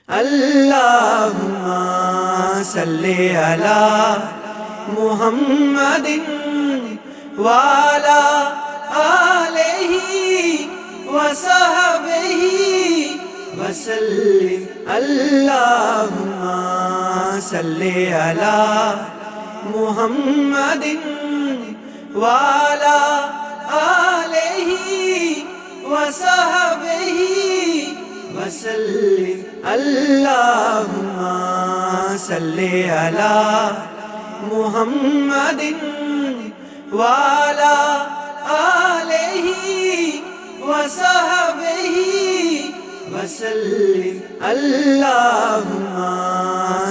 اللہم صلی علی محمد وعلی آلہ وصحبہ وسلم۔ اللہم صلی علی محمد وعلی آلہ وصحبہ وسلم۔ اللہم صلی علی محمد وعلی آلہ وصحبہ وسلم۔ اللہم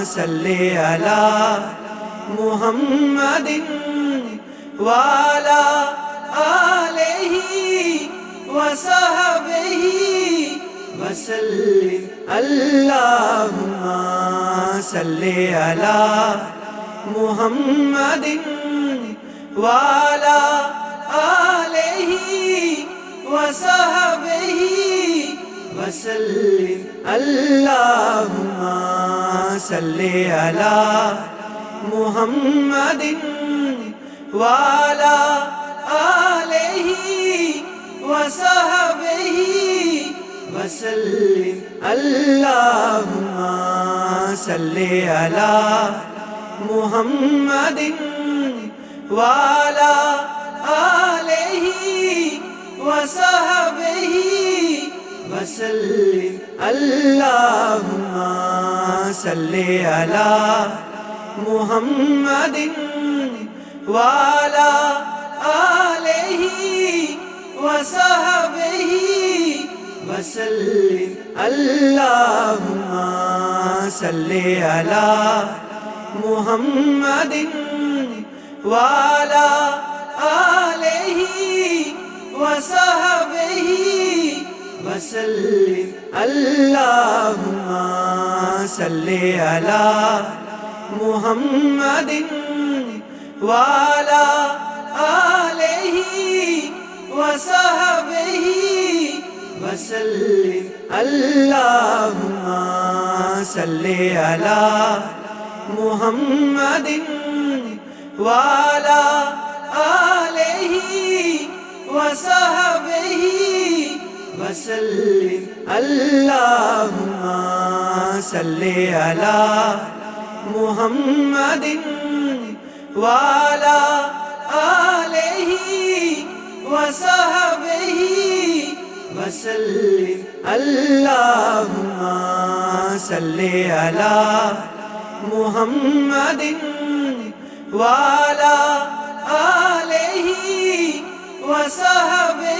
صلی علی محمد وعلی آلہ وصحبہ وسلم۔ اللہم صلی علی محمد وعلی آلہ وصحبہ وسلم۔ اللہم صلی علی محمد وعلی آلہ وصحبہ وسلم۔ اللہم صلی علی محمد وعلی آلہ وصحبہ وسلم۔ اللہم صلی علی محمد وعلی آلہ وصحبہ وسلم۔ اللہم صلی علی محمد وعلی آلہ وصحبہ وسلم۔ اللہم صلی علی محمد وعلی آلہ وصحبہ وسلم۔ اللہم صلی علی محمد وعلی آلہ وصحبہ وسلم۔ اللہم صلی علی محمد وعلی آلہ وصحبہ وسلم۔ اللہم صلی علی محمد وعلی آلہ وصحبہ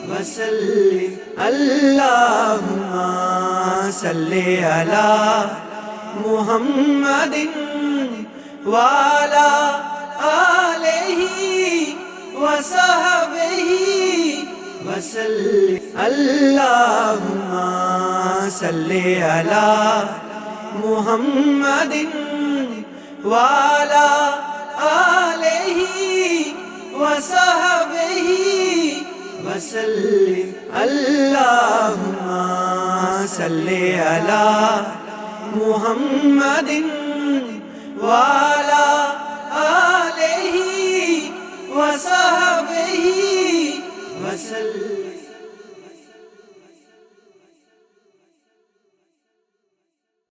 وسلم۔ اللہم صلی علی محمد وعلی آلہ وصحبہ وسلم۔ اللہم صلی علی محمد وعلی آلہ وصحبہ وسلم۔ اللہم صلی علی محمد وعلی آلہ وصحبہ وسلم۔